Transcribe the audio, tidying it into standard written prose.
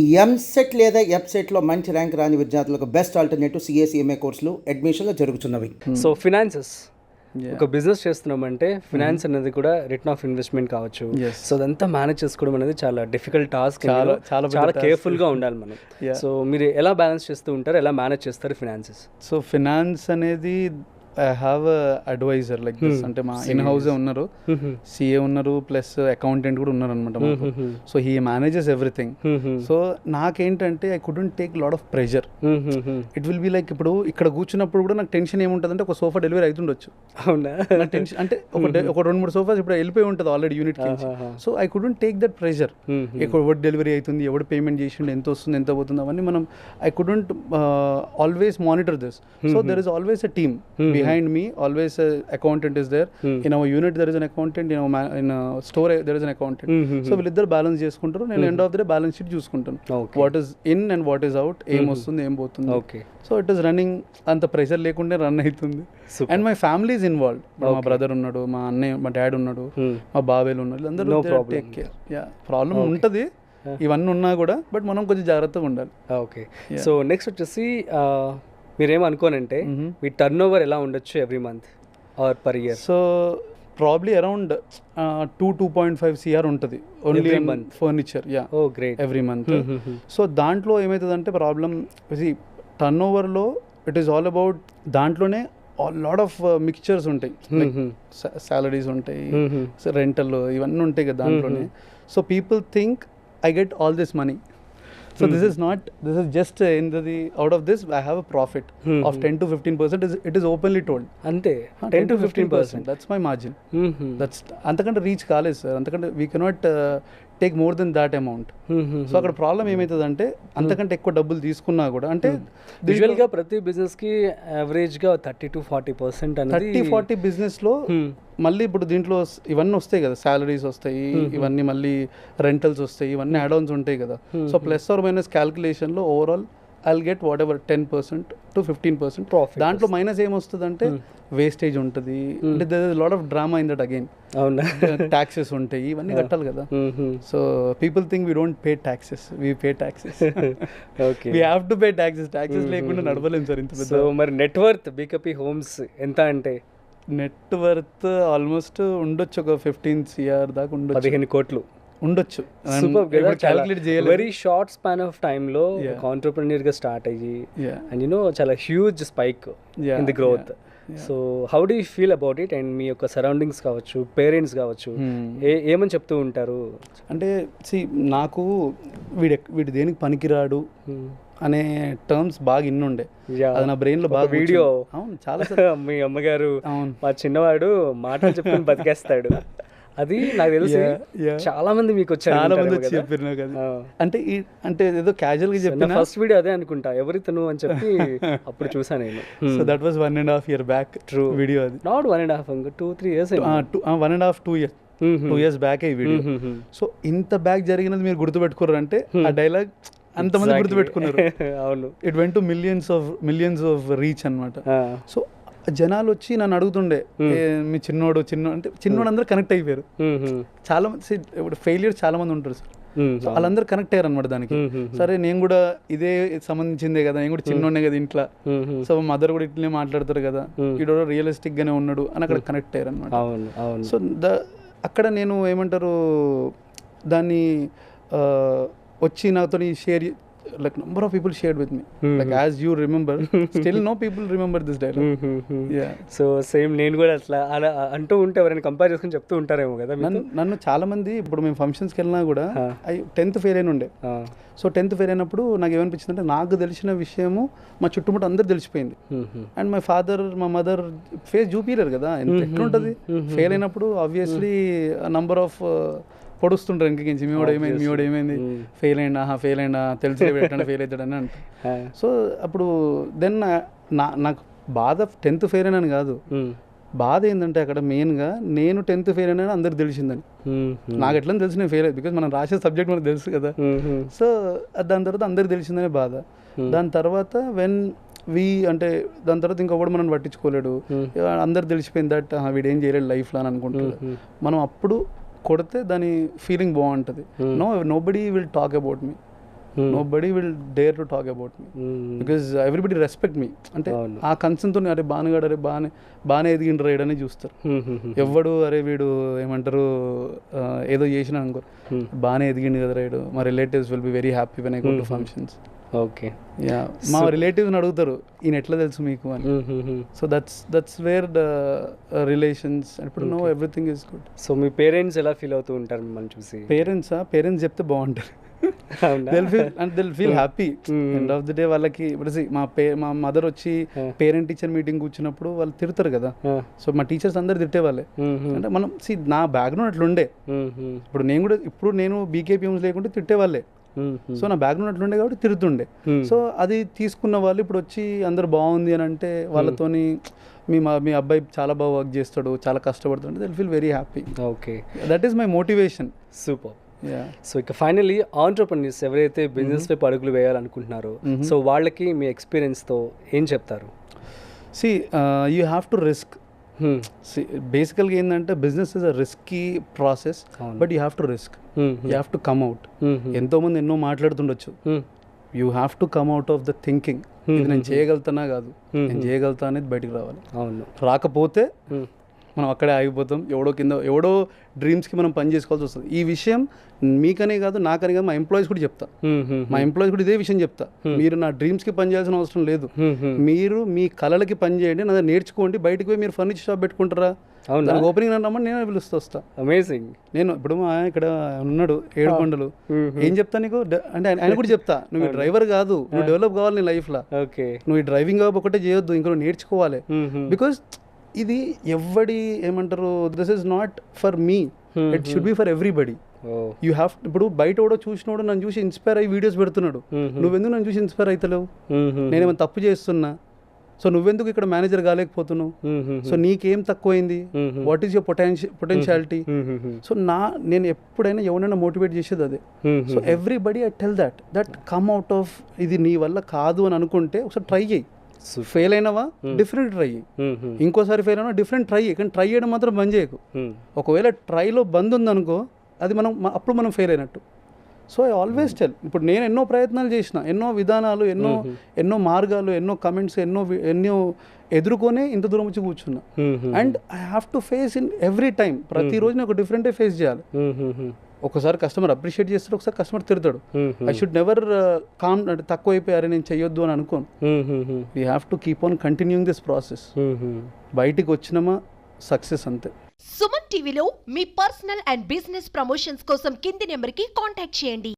ఈ ఎంసెట్ లేదా ఎఫ్సెట్‌లో మంచి ర్యాంక్ రాని విద్యార్థులకు బెస్ట్ ఆల్టర్‌నేటివ్ సీఏ కోర్సులు అడ్మిషన్‌లు జరుగుతున్నవి. So finances Yeah. ఒక బిజినెస్ చేస్తున్నామంటే ఫినాన్స్ అనేది కూడా రిటర్న్ ఆఫ్ ఇన్వెస్ట్మెంట్ కావచ్చు. Yes. సో అదంతా మేనేజ్ చేసుకోవడం అనేది చాలా డిఫికల్ట్ టాస్క్. చాలా పెద్ద చాలా task. కేర్ఫుల్గా ఉండాలి మనం. Yeah. సో మీరు ఎలా బ్యాలెన్స్ చేస్తూ ఉంటారు, ఎలా మేనేజ్ చేస్తారు ఫినాన్సెస్? సో ఫినాన్స్ అనేది I have adviser like this, అంటే మా ఇన్ హౌసే ఉన్నారు, సిఏ ఉన్నారు, ప్లస్ అకౌంటెంట్ కూడా ఉన్నారు అనమాట మాకు. So he manages everything. So నాకేంటంటే I couldn't take lot of pressure. It will be like ఇప్పుడు ఇక్కడ కూర్చున్నప్పుడు కూడా నాకు టెన్షన్ ఏముంటుంది అంటే ఒక సోఫా డెలివరీ అవుతుండొచ్చు. అవునా? నా టెన్షన్ అంటే ఒక 2-3 సోఫాస్ ఇప్పుడు వెళ్ళిపోయి ఉంటుంది ఆల్రెడీ యూనిట్ కింద. So I couldn't take that pressure. ఎవరు డెలివరీ అవుతుంది, ఎవడు పేమెంట్ చేసిండు, ఎంత వస్తుంది, ఎంత పోతుంది, అవన్నీ మనం I couldn't always monitor this. So there is always a team behind me, always a accountant is there. In our unit there is an accountant, in a store there is an accountant. So వీళ్ళిద్దరు balance చేసుకుంటారు, నేను end of the day balance sheet చూసుకుంటాను, what is in and what is out, ఏం వస్తుంది ఏం పోతుంది. Okay. So it is running, అంత pressure లేకుండా రన్ అవుతుంది. And my family is involved. మా బ్రదర్ ఉన్నాడు, మా అన్నయ్య, మా డాడ్ ఉన్నాడు, మా బాబాయ్లు ఉన్నారు, అందరూ టేక్ కేర్. యా, ప్రాబ్లం ఉంటుంది ఇవన్నీ ఉన్నా కూడా, బట్ మనం కొంచెం జాగ్రత్తగా ఉండాలి. ఓకే. సో నెక్స్ట్ వచ్చేసి మీరేమనుకోనంటే మీ టర్న్ ఓవర్ ఎలా ఉండొచ్చు every month or per year? So probably around 2.5 CR ఉంటుంది ఓన్లీ మంత్ ఫర్నిచర్. యా, ఓ గ్రేట్. Every month. సో దాంట్లో ఏమవుతుందంటే ప్రాబ్లం టర్న్ ఓవర్లో ఇట్ ఈస్ ఆల్ అబౌట్, దాంట్లోనే లాట్ ఆఫ్ మిక్చర్స్ ఉంటాయి, salaries ఉంటాయి, రెంటల్, ఇవన్నీ ఉంటాయి కదా దాంట్లోనే. So people think I get all this money. So this is just in the out of this I have a profit of 10 to 15%. It is openly told. Ante 10 to 15%. That's my margin. That's antakante reach కాలేదు sir, అంతకంటే we cannot take more than that amount. So అక్కడ problem ఏమవుతుందంటే అంతకంటే ఎక్కువ డబ్బులు తీసుకున్నా కూడా, అంటే యూజువల్గా ప్రతి బిజినెస్కి యావరేజ్గా 30 to 40% అనేది 30-40 బిజినెస్లో. మళ్ళీ ఇప్పుడు దీంట్లో ఇవన్నీ వస్తాయి కదా, సాలరీస్ వస్తాయి, ఇవన్నీ మళ్ళీ రెంటల్స్ వస్తాయి, ఇవన్నీ యాడ్-ఆన్స్ ఉంటాయి కదా. సో ప్లస్ ఆర్ మైనస్ క్యాల్కులేషన్లో overall I'll get whatever 10% to 15% profit. దాంట్లో మైనస్ ఏమొస్తుంది అంటే వేస్టేజ్ ఉంటుంది, అంటే there is lot of drama in that again. అవునా? ట్యాక్సెస్ ఉంటాయి, ఇవన్నీ కట్టాలి కదా. So people think we don't pay taxes, we pay taxes. Okay, we have to pay taxes లేకుండా నడవలేము సార్ ఇంత పెద్ద. సో మరి నెట్వర్త్ బీకేపీ హోమ్స్ ఎంత అంటే? నెట్వర్త్ ఆల్మోస్ట్ ఉండొచ్చు ఒక 15 CR దాకా ఉండొచ్చు, 15 కోట్లు ఉండొచ్చు. క్యాలిక్యులేట్ చేయాలి. Very short span of time లో ఆంటర్‌ప్రెన్యూర్ గా స్టార్ట్ అయ్యి అండ్ చాలా huge spike in the growth. So how do you feel about it? And మీ యొక్క సరౌండింగ్స్ కావచ్చు, పేరెంట్స్ కావచ్చు, ఏమని చెప్తూ ఉంటారు? అంటే నాకు వీడు దేనికి పనికిరాడు అనే టర్మ్స్ బాగా ఇన్నుండే, అది నా బ్రెయిన్ లో బాగా. వీడియో అవును చాలా మీ అమ్మగారు మా చిన్నవాడు మాటలు చెప్పుకొని బతికేస్తాడు, అది నాకు తెలిసి చాలా మంది మీకు వచ్చారు, చాలా మంది వచ్చి చెప్పారు నాకు. అది అంటే ఏదో క్యాజువల్ గా చెప్పిన ఫస్ట్ వీడియో అదే అనుకుంటా, ఎవరితను అని చెప్పి అప్పుడు చూసాను నేను. So that was 1.5 year back. True video అది. Not 1.5, 2-3 years. 2 years బ్యాక్ ఈ వీడియో. సో ఇంత బ్యాక్ జరిగినది మీరు గుర్తుపెట్టుకోరు అంటే ఆ డైలాగ్ అంతమంది గుర్తుపెట్టుకున్నారు. అవును, it went to millions of reach అన్నమాట. సో జనాలు వచ్చి నన్ను అడుగుతుండే, మీ చిన్నోడు అంటే చిన్నోడు అందరూ కనెక్ట్ అయిపోయారు. చాలా మంది ఇప్పుడు ఫెయిలియర్ చాలా మంది ఉంటారు సార్, వాళ్ళందరూ కనెక్ట్ అయ్యారు అనమాట దానికి. సరే నేను కూడా ఇదే సంబంధించిందే కదా, నేను కూడా చిన్నోడే కదా ఇంట్లో, సో మదర్ కూడా ఇట్లనే మాట్లాడతారు కదా, వీడు రియలిస్టిక్ గానే ఉన్నాడు అని అక్కడ కనెక్ట్ అయ్యారు అనమాట. సో అక్కడ నేను ఏమంటారు దాన్ని వచ్చి నాతో share, like number of people shared with me, like as you remember, still no people remember this dialogue. Yeah, so same నేను కూడా అట్లా అలా అంటూ ఉంటే ఎవరైనా కంపేర్ చేసుకుని చెప్తూ ఉంటారేమో కదా. నన్ను చాలా మంది ఇప్పుడు మేము ఫంక్షన్స్కి వెళ్ళినా కూడా 10th ఫెయిల్ అయిన ఉండే. సో 10th ఫెయిల్ అయినప్పుడు నాకు ఏమనిపించింది అంటే నాకు తెలిసిన విషయము మా చుట్టుముట్టు అందరు తెలిసిపోయింది. అండ్ మై ఫాదర్, మా మదర్ ఫేస్ చూపిలేరు కదా, ఎట్లుంటుంది ఫెయిల్ అయినప్పుడు. ఆబ్వియస్లీ నంబర్ ఆఫ్ పొడుస్తుంటారు ఇంకించి, మీవాడు ఏమైంది ఫెయిల్ అయినా తెలిసి పెట్టండి ఫెయిల్ అవుతాడని అంట. సో అప్పుడు దెన్ నాకు బాధ 10th ఫెయిల్ అయినాను కాదు, బాధ ఏంటంటే అక్కడ మెయిన్గా నేను 10th ఫెయిల్ అయినా అందరికి తెలిసిందని. నాకు ఎట్లా తెలిసి నేను ఫెయిల్ అయ్యి, బికాజ్ మనం రాసే సబ్జెక్ట్ మనకు తెలుసు కదా. సో దాని తర్వాత అందరికి తెలిసిందనే బాధ. దాని తర్వాత అంటే దాని తర్వాత ఇంకొకటి మనం పట్టించుకోలేడు, అందరు తెలిసిపోయింది దట్ వీడేం చేయలేడు లైఫ్లో అని అనుకుంటాడు. మనం అప్పుడు కొడితే దాని ఫీలింగ్ బాగుంటుంది. Nobody will talk about me, nobody will dare to talk about me because everybody respect me. అంటే ఆ కన్సర్న్తో అరే బానగాడు అరే బాగానే ఎదిగిండ్రు రైడని చూస్తారు. ఎవ్వడు అరే వీడు ఏమంటారు ఏదో చేసినా అనుకో బాగానే ఎదిగిండు కదా రైడు. మా relatives will be very happy when I go to functions. Okay, yeah మా రిలేటివ్స్ని అడుగుతారు ఈయన ఎట్లా తెలుసు మీకు అని. So that's where the relations. ఇప్పుడు no everything is good. So మీ పేరెంట్స్ ఎలా ఫీల్ అవుతూ ఉంటారు మిమ్మల్ని చూసి? పేరెంట్స్ చెప్తే బాగుంటారు. They'll feel happy. End of the day వాళ్ళకి ఇప్పుడు మా మదర్ వచ్చి పేరెంట్ టీచర్ మీటింగ్ కూర్చున్నప్పుడు వాళ్ళు తిడతారు కదా. సో మా టీచర్స్ అందరు తిట్టేవాళ్ళే. అంటే మనం నా బ్యాక్గ్రౌండ్ అట్లుండే. ఇప్పుడు నేను బీకేపీఎంస్ లేకుంటే తిట్టేవాళ్ళే. సో నా బ్యాక్గ్రౌండ్ అట్లుండే కాబట్టి తిరుగుతుండే. సో అది తీసుకున్న వాళ్ళు ఇప్పుడు వచ్చి అందరు బాగుంది అని అంటే వాళ్ళతోని మీ అబ్బాయి చాలా బాగా వర్క్ చేస్తాడు, చాలా కష్టపడుతుంటే they'll feel very happy. Okay, that is my motivation. Super. So ఇక ఫైనల్లీ ఆంట్రప్రెన్యూర్స్ ఎవరైతే బిజినెస్ వైపు అడుగులు వేయాలనుకుంటున్నారో సో వాళ్ళకి మీ ఎక్స్పీరియన్స్తో ఏం చెప్తారు? You have to risk. బేసికల్గా ఏంటంటే business is a risky process, but you have to risk. You have to come out. ఎంతోమంది ఎన్నో మాట్లాడుతుండొచ్చు. You have to come out of the thinking. ఇది నేను చేయగలుగుతానా కాదు, నేను చేయగలుగుతా అనేది బయటికి రావాలి. అవును, రాకపోతే మనం అక్కడే ఆగిపోతాం. ఎవడో డ్రీమ్స్కి మనం పని చేసుకోవాల్సి వస్తుంది. ఈ విషయం మీకనే కాదు నాకనే కాదు, మా ఎంప్లాయీస్ కూడా చెప్తా. మా ఎంప్లాయీస్ కూడా ఇదే విషయం చెప్తా. మీరు నా డ్రీమ్స్కి పని చేయాల్సిన అవసరం లేదు. మీరు మీ కళలకి పని చేయండి, నా నేర్చుకోండి. బయటకు పోయి మీరు ఫర్నిచర్ షాప్ పెట్టుకుంటారా? ఓపెనింగ్ నన్ను రమ్మని నేను పిలుస్తూ వస్తా. అమేజింగ్. నేను ఇప్పుడు ఇక్కడ ఉన్నాడు ఏడుకొండలు, ఏం చెప్తా నీకు అంటే ఆయన కూడా చెప్తా, నువ్వు డ్రైవర్ కాదు, నువ్వు డెవలప్ కావాలి నీ లైఫ్లో. ఓకే, నువ్వు ఈ డ్రైవింగ్ జాబ్ ఒకటే చేయొద్దు, ఇంకా నేర్చుకోవాలి. బికాజ్ ఇది ఎవడి ఏమంటారు, this is not for me, it should be for everybody. You have. ఇప్పుడు బయట కూడా చూసినోడు నన్ను చూసి ఇన్స్పైర్ అయ్యి వీడియోస్ పెడుతున్నాడు. నువ్వెందుకు నన్ను చూసి ఇన్స్పైర్ అవుతలేవు? నేనేమైనా తప్పు చేస్తున్నా? సో నువ్వెందుకు ఇక్కడ మేనేజర్ కాలేకపోతున్నావు? సో నీకేం తక్కువైంది? What is your potentiality? So నేను ఎప్పుడైనా ఎవరైనా మోటివేట్ చేసేది అదే. So everybody I tell that come out of ఇది నీ వల్ల కాదు అని అనుకుంటే ఒకసారి ట్రై చేయి. ఫెయిల్ అయినావా డిఫరెంట్ ట్రై చేయి, ఇంకోసారి ఫెయిల్ అయినా డిఫరెంట్ ట్రై చేయి, కానీ ట్రై చేయడం మాత్రం బంద్ చేయకు. ఒకవేళ ట్రైలో బంద్ ఉందనుకో అది అప్పుడు మనం ఫెయిల్ అయినట్టు. సో ఐ ఆల్వేస్ టెల్, ఇప్పుడు నేను ఎన్నో ప్రయత్నాలు చేసిన, ఎన్నో విధానాలు, ఎన్నో మార్గాలు, ఎన్నో కమెంట్స్, ఎన్నో ఎదుర్కొనే ఇంత దూరం వచ్చి కూర్చున్నా. And I have to face in every time. ప్రతిరోజు నేను ఒక డిఫరెంటే ఫేస్ చేయాలి. ఒకసారి కస్టమర్ అప్రిషియేట్ చేస్తాడు, ఒకసారి కస్టమర్ తిడతాడు. ఐ షుడ్ నెవర్ కామ్ అంటే తక్కువ అయిపోయారు నేను చెయ్యొద్దు అని అనుకోను. We have to keep on continuing this process. బయటికి వచ్చినామా సక్సెస్ అంతే. సుమన్ టీవీలో మీ పర్సనల్ అండ్ బిజినెస్ ప్రమోషన్స్ కోసం కింది నెంబర్కి కాంటాక్ట్ చేయండి.